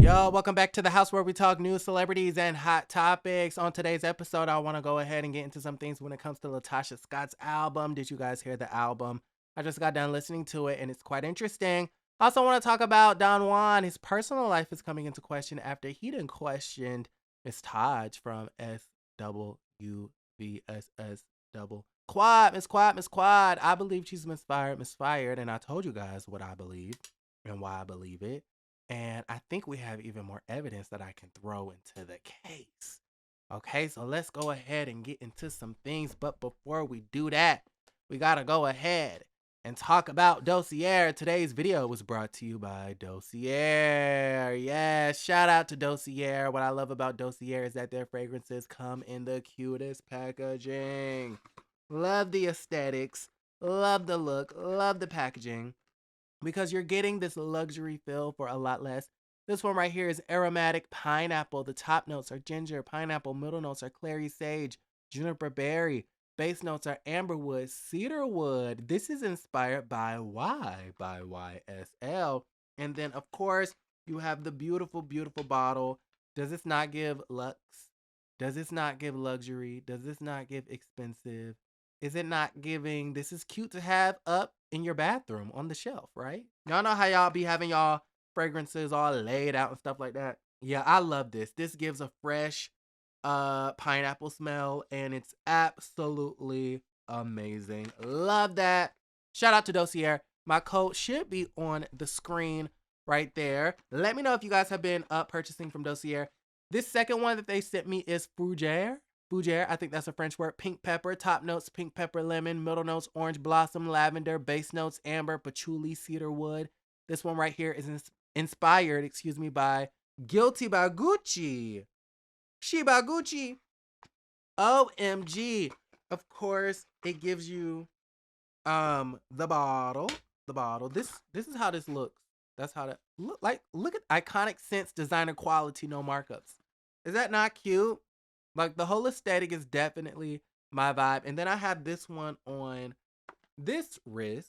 Yo, welcome back to the house where we talk news, celebrities, and hot topics. On today's episode, I want to go ahead and get into some things when it comes to LaTocha Scott's album. Did you guys hear the album? I just got done listening to it, and it's quite interesting. I also want to talk about Don Juan. His personal life is coming into question after he done questioned Miss Taj from SWVSS double Quad. Miss Quad, Miss Quad. I believe she's misfired, and I told you guys what I believe and why I believe it. And I think we have even more evidence that I can throw into the case. Okay, so let's go ahead and get into some things. But before we do that, we got to go ahead and talk about Dossier. Today's video was brought to you by Dossier. Yes, shout out to Dossier. What I love about Dossier is that their fragrances come in the cutest packaging. Love the aesthetics, love the look, love the packaging. Because you're getting this luxury feel for a lot less. This one right here is aromatic pineapple. The top notes are ginger, pineapple. Middle notes are clary sage, juniper berry. Base notes are amberwood, cedarwood. This is inspired by YSL. And then, of course, you have the beautiful, beautiful bottle. Does this not give luxe? Does this not give luxury? Does this not give expensive? Is it not giving, this is cute to have up in your bathroom on the shelf, right? Y'all know how y'all be having y'all fragrances all laid out and stuff like that? Yeah, I love this. This gives a fresh pineapple smell, and it's absolutely amazing. Love that. Shout out to Dossier. My code should be on the screen right there. Let me know if you guys have been purchasing from Dossier. This second one that they sent me is Fougere. Fougere, I think that's a French word. Pink pepper, top notes, pink pepper, lemon. Middle notes, orange blossom, lavender. Base notes, amber, patchouli, cedarwood. This one right here is inspired, by Guilty by Gucci. She by Gucci. OMG. Of course, it gives you the bottle. This is how this looks. That's how that look like. Look at iconic scents, designer quality, no markups. Is that not cute? Like, the whole aesthetic is definitely my vibe. And then I have this one on this wrist.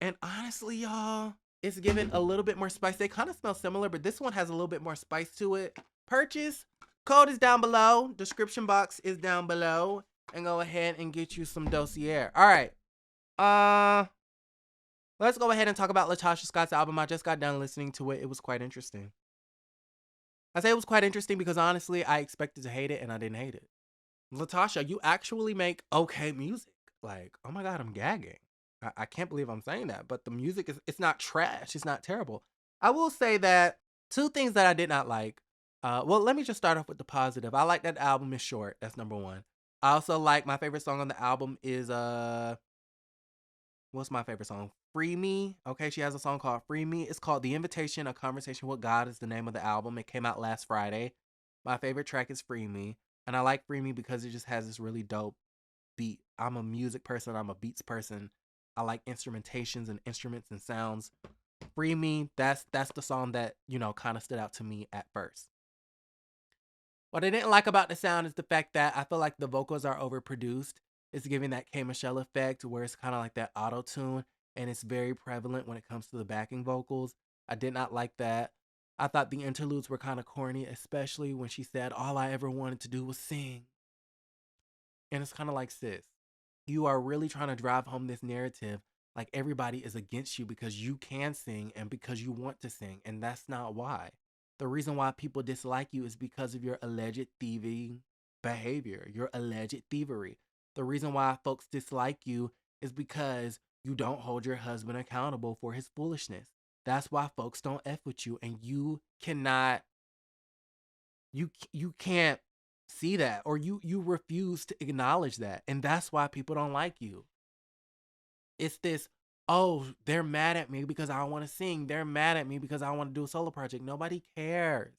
And honestly, y'all, it's giving a little bit more spice. They kind of smell similar, but this one has a little bit more spice to it. Purchase. Code is down below. Description box is down below. And go ahead and get you some Dossier. All right. Let's go ahead and talk about LaTocha Scott's album. I just got done listening to it. It was quite interesting. I say it was quite interesting because honestly, I expected to hate it and I didn't hate it. LaTocha, you actually make okay music. Like, oh my God, I'm gagging. I can't believe I'm saying that, but the music it's not trash. It's not terrible. I will say that two things that I did not like. Well, let me just start off with the positive. I like that the album is short. That's number one. I also like, my favorite song on the album is what's my favorite song? Free Me. Okay, she has a song called Free Me. It's called The Invitation, A Conversation with God is the name of the album. It came out last Friday. My favorite track is Free Me. And I like Free Me because it just has this really dope beat. I'm a music person. I'm a beats person. I like instrumentations and instruments and sounds. Free Me, that's the song that, kind of stood out to me at first. What I didn't like about the sound is the fact that I feel like the vocals are overproduced. It's giving that K. Michelle effect where it's kind of like that auto-tune, and it's very prevalent when it comes to the backing vocals. I did not like that. I thought the interludes were kind of corny, especially when she said, all I ever wanted to do was sing. And it's kind of like, sis, you are really trying to drive home this narrative like everybody is against you because you can sing and because you want to sing, and that's not why. The reason why people dislike you is because of your alleged thieving behavior, your alleged thievery. The reason why folks dislike you is because you don't hold your husband accountable for his foolishness. That's why folks don't F with you, and you cannot, you can't see that, or you refuse to acknowledge that, and that's why people don't like you. It's this, oh, they're mad at me because I want to sing. They're mad at me because I want to do a solo project. Nobody cares.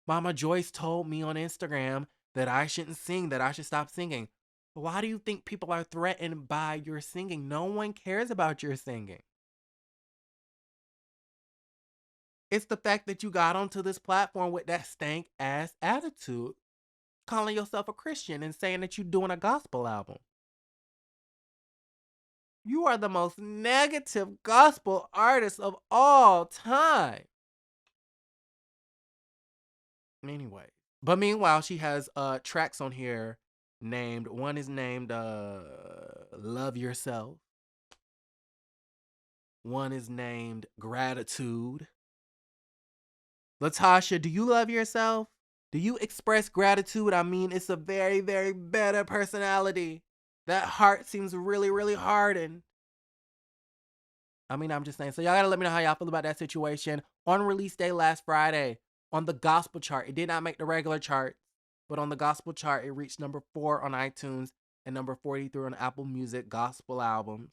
Mama Joyce told me on Instagram that I shouldn't sing, that I should stop singing. Why do you think people are threatened by your singing? No one cares about your singing. It's the fact that you got onto this platform with that stank ass attitude, calling yourself a Christian and saying that you're doing a gospel album. You are the most negative gospel artist of all time. Anyway. But meanwhile, she has tracks on here named, one is named Love Yourself. One is named Gratitude. LaTocha, do you love yourself? Do you express gratitude? I mean, it's a very, very better personality. That heart seems really, really hardened. I mean, I'm just saying. So y'all gotta let me know how y'all feel about that situation. On release day last Friday, on the gospel chart, it did not make the regular chart, but on the gospel chart, it reached number 4 on iTunes and number 43 on Apple Music gospel albums.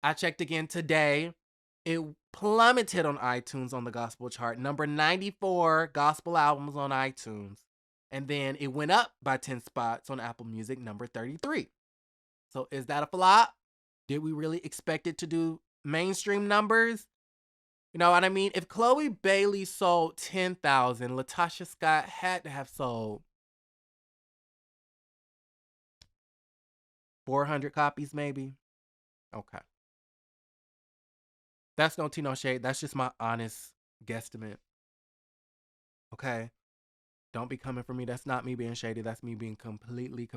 I checked again today. It plummeted on iTunes on the gospel chart, number 94 gospel albums on iTunes. And then it went up by 10 spots on Apple Music, number 33. So is that a flop? Did we really expect it to do mainstream numbers? You know what I mean? If Chloe Bailey sold 10,000, LaTocha Scott had to have sold 400 copies maybe. Okay. That's no tea, no shade. That's just my honest guesstimate. Okay? Don't be coming for me. That's not me being shady. That's me being completely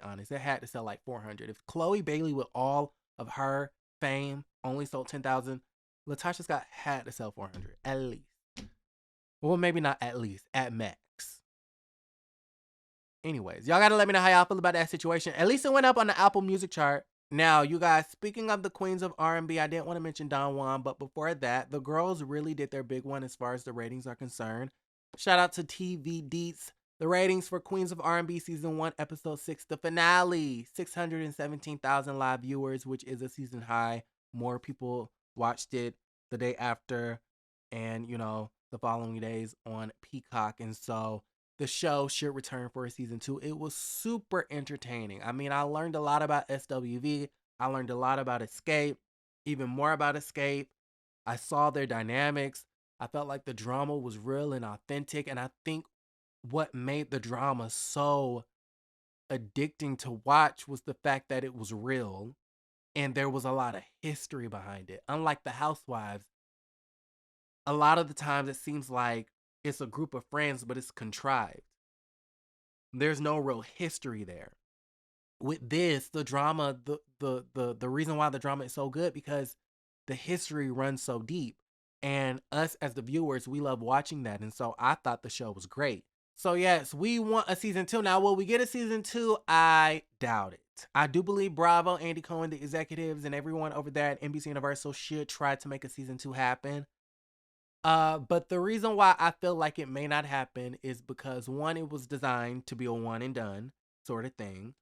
honest. It had to sell like 400. If Chloe Bailey with all of her fame only sold 10,000, LaTocha Scott had to sell 400 at least. Well, maybe not at least, at max. Anyways, y'all gotta let me know how y'all feel about that situation. At least it went up on the Apple Music chart. Now, you guys, speaking of the queens of R&B, I didn't want to mention Don Juan, but before that, the girls really did their big one as far as the ratings are concerned. Shout out to TV Deets. The ratings for Queens of R&B Season 1, Episode 6, the finale. 617,000 live viewers, which is a season high. More people watched it the day after and, you know, the following days on Peacock. And so the show should return for a season 2. It was super entertaining. I mean, I learned a lot about SWV. I learned a lot about Escape, even more about Escape. I saw their dynamics. I felt like the drama was real and authentic. And I think what made the drama so addicting to watch was the fact that it was real and there was a lot of history behind it. Unlike the Housewives, a lot of the times it seems like it's a group of friends, but it's contrived. There's no real history there. With this, the drama, the reason why the drama is so good because the history runs so deep. And us as the viewers, we love watching that. And so I thought the show was great. So yes, we want a season 2. Now, will we get a season 2? I doubt it. I do believe Bravo, Andy Cohen, the executives, and everyone over there at NBC Universal should try to make a season 2 happen. But the reason why I feel like it may not happen is because 1, it was designed to be a one and done sort of thing.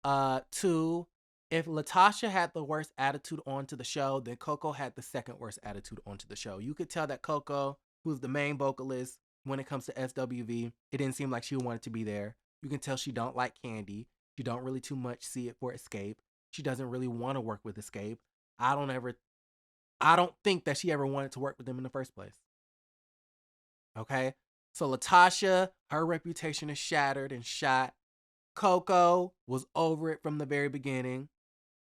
2, if LaTocha had the worst attitude onto the show, then Coco had the second worst attitude onto the show. You could tell that Coco, who's the main vocalist when it comes to SWV, it didn't seem like she wanted to be there. You can tell she don't like Candy. She don't really too much see it for Escape. She doesn't really want to work with Escape. I don't think that she ever wanted to work with them in the first place. Okay? So LaTocha, her reputation is shattered and shot. Coco was over it from the very beginning.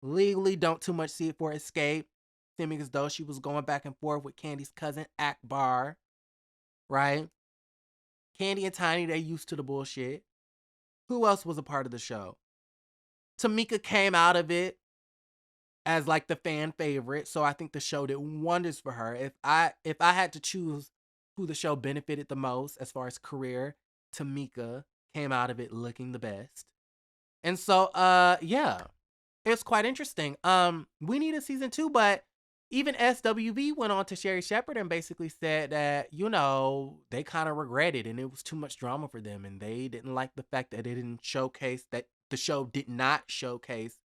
Legally, don't too much see it for Escape. Seeming as though she was going back and forth with Candy's cousin, Akbar. Right? Candy and Tiny, they used to the bullshit. Who else was a part of the show? Tamika came out of it as like the fan favorite, so I think the show did wonders for her. If I had to choose who the show benefited the most as far as career, Tamika came out of it looking the best. And so yeah, it's quite interesting. We need a season 2, but even SWV went on to Sherry Shepherd and basically said that, you know, they kind of regretted and it was too much drama for them and they didn't like the fact that it didn't showcase, that the show did not showcase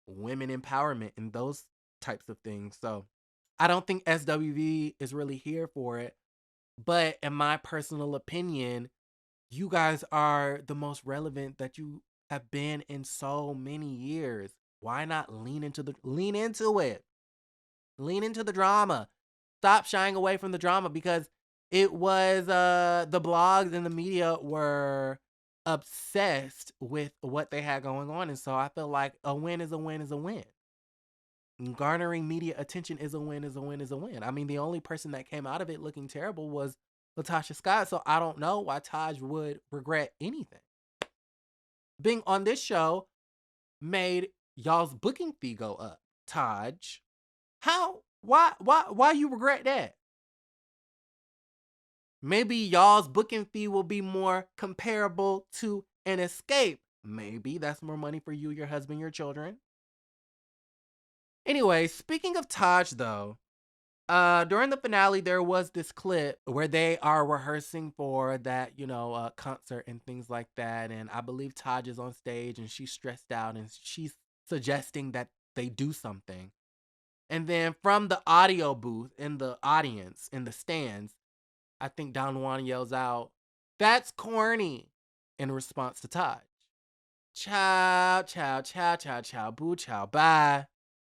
women empowerment and those types of things. So I don't think SWV is really here for it. But in my personal opinion, you guys are the most relevant that you have been in so many years. Why not lean into it? Lean into the drama. Stop shying away from the drama because it was the blogs and the media were obsessed with what they had going on. And so I feel like a win is a win is a win. Garnering media attention is a win is a win is a win. I mean, the only person that came out of it looking terrible was LaTocha Scott, so I don't know why Taj would regret anything. Being on this show made y'all's booking fee go up. Taj, how? Why you regret that? Maybe y'all's booking fee will be more comparable to an escape. Maybe that's more money for you, your husband, your children. Anyway, speaking of Taj though, during the finale there was this clip where they are rehearsing for that, concert and things like that. And I believe Taj is on stage and she's stressed out and she's suggesting that they do something. And then from the audio booth in the audience, in the stands, I think Don Juan yells out, "That's corny," in response to Taj. Chow, chow, chow, chow, chow, boo, chow, bye.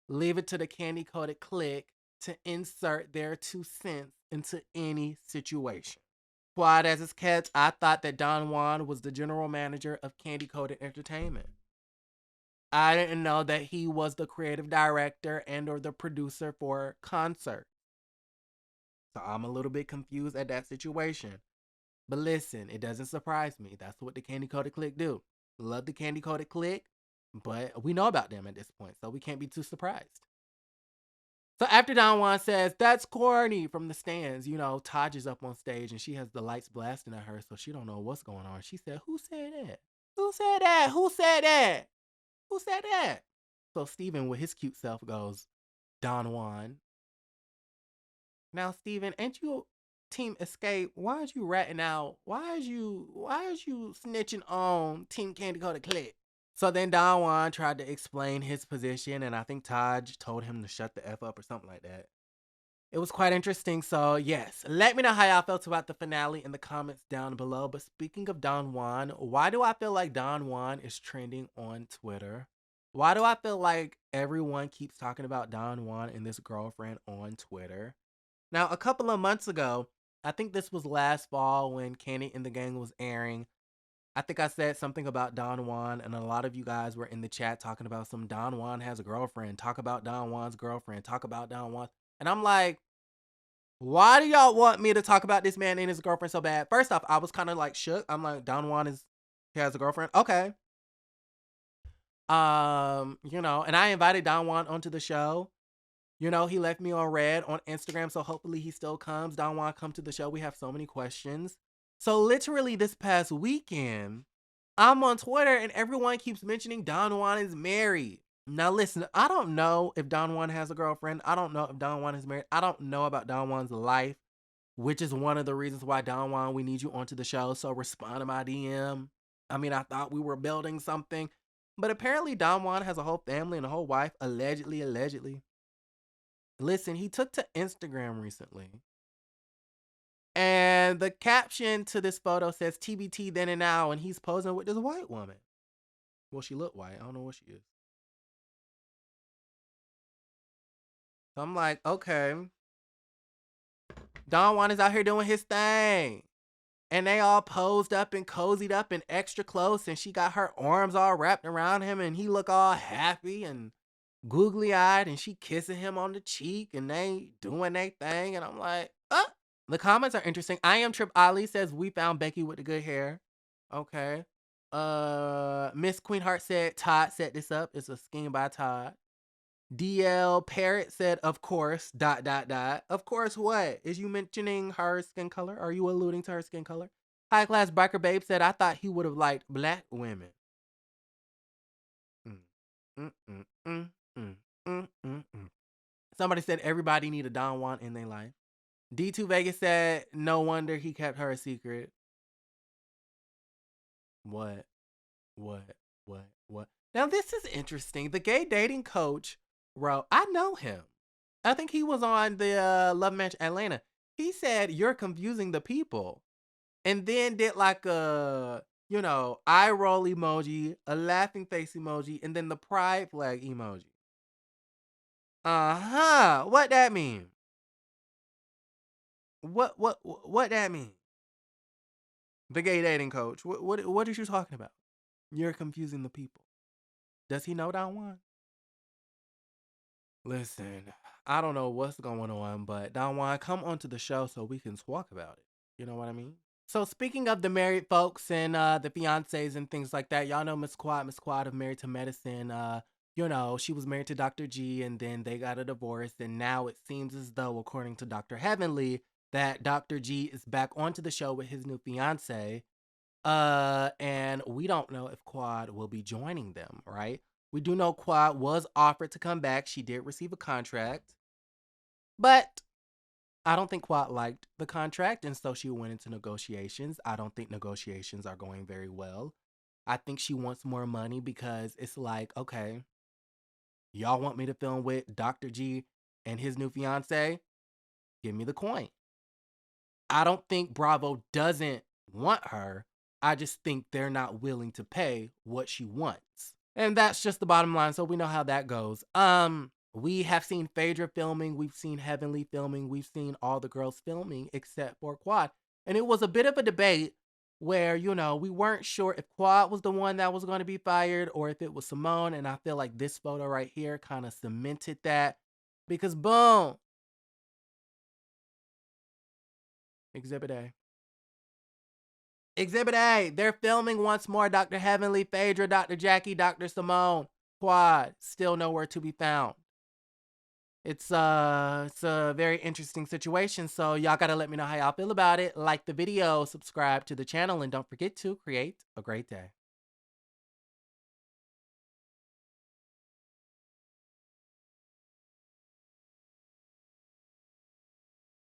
Leave it to the candy coated clique to insert their 2 cents into any situation. Quiet as it's kept, I thought that Don Juan was the general manager of Candy Coated Entertainment. I didn't know that he was the creative director and or the producer for concert. So I'm a little bit confused at that situation. But listen, it doesn't surprise me. That's what the Candy Coated Clique do. Love the Candy Coated Clique, but we know about them at this point, so we can't be too surprised. So after Don Juan says, "That's corny," from the stands, Taj is up on stage and she has the lights blasting at her, so she don't know what's going on. She said, "Who said that? Who said that? Who said that? Who said that?" So Steven with his cute self goes, "Don Juan." Now, Steven, ain't you Team Escape? Why is you ratting out? Why is you snitching on Team Candy Coated Clique? So then Don Juan tried to explain his position, and I think Taj told him to shut the F up or something like that. It was quite interesting. So, yes, let me know how y'all felt about the finale in the comments down below. But speaking of Don Juan, why do I feel like Don Juan is trending on Twitter? Why do I feel like everyone keeps talking about Don Juan and this girlfriend on Twitter? Now, a couple of months ago, I think this was last fall when Candy and the Gang was airing. I think I said something about Don Juan, and a lot of you guys were in the chat talking about some Don Juan has a girlfriend. Talk about Don Juan's girlfriend. Talk about Don Juan. And I'm like, why do y'all want me to talk about this man and his girlfriend so bad? First off, I was kind of like shook. I'm like, Don Juan he has a girlfriend. Okay. And I invited Don Juan onto the show. He left me on red on Instagram, so hopefully he still comes. Don Juan, come to the show. We have so many questions. So literally this past weekend, I'm on Twitter and everyone keeps mentioning Don Juan is married. Now listen, I don't know if Don Juan has a girlfriend. I don't know if Don Juan is married. I don't know about Don Juan's life, which is one of the reasons why, Don Juan, we need you onto the show. So respond to my DM. I mean, I thought we were building something. But apparently Don Juan has a whole family and a whole wife, allegedly. Listen, he took to Instagram recently. And the caption to this photo says TBT then and now, and he's posing with this white woman. Well, she looked white. I don't know what she is. So I'm like, okay. Don Juan is out here doing his thing. And they all posed up and cozied up and extra close, and she got her arms all wrapped around him, and he look all happy and googly-eyed, and she kissing him on the cheek, and they doing their thing, and I'm like, The comments are interesting. I am Trip Ali says, "We found Becky with the good hair." Okay. Miss Queenheart said, "Todd set this up. It's a scheme by Todd." DL Parrot said, "Of course, ... Of course what? Is you mentioning her skin color? Are you alluding to her skin color?" High Class Biker Babe said, "I thought he would have liked black women." Somebody said everybody need a Don Juan in their life. D2 Vegas said, "No wonder he kept her a secret." What? Now this is interesting. The gay dating coach wrote, I know him. I think he was on the Love Match Atlanta. He said, "You're confusing the people." And then did like a, eye roll emoji, a laughing face emoji, and then the pride flag emoji. What that mean? What that mean? The gay dating coach. What are you talking about? You're confusing the people. Does he know Don Juan? Listen, I don't know what's going on, but Don Juan, come onto the show so we can talk about it. You know what I mean? So speaking of the married folks and the fiancés and things like that, y'all know Miss Quad of Married to Medicine. You know, she was married to Dr. G and then they got a divorce. And now it seems as though, according to Dr. Heavenly, that Dr. G is back onto the show with his new fiance. And we don't know if Quad will be joining them, right? We do know Quad was offered to come back. She did receive a contract, but I don't think Quad liked the contract, and so she went into negotiations. I don't think negotiations are going very well. I think she wants more money because it's like, okay, y'all want me to film with Dr. G and his new fiance? Give me the coin. I don't think Bravo doesn't want her. I just think they're not willing to pay what she wants. And that's just the bottom line. So we know how that goes. We have seen Phaedra filming, we've seen Heavenly filming, we've seen all the girls filming except for Quad. And it was a bit of a debate where, you know, we weren't sure if Quad was the one that was going to be fired or if it was Simone. And I feel like this photo right here kind of cemented that because boom, Exhibit A. Exhibit A, they're filming once more. Dr. Heavenly, Phaedra, Dr. Jackie, Dr. Simone, Quad, still nowhere to be found. It's a very interesting situation. So y'all gotta let me know how y'all feel about it. Like the video, subscribe to the channel, and don't forget to create a great day.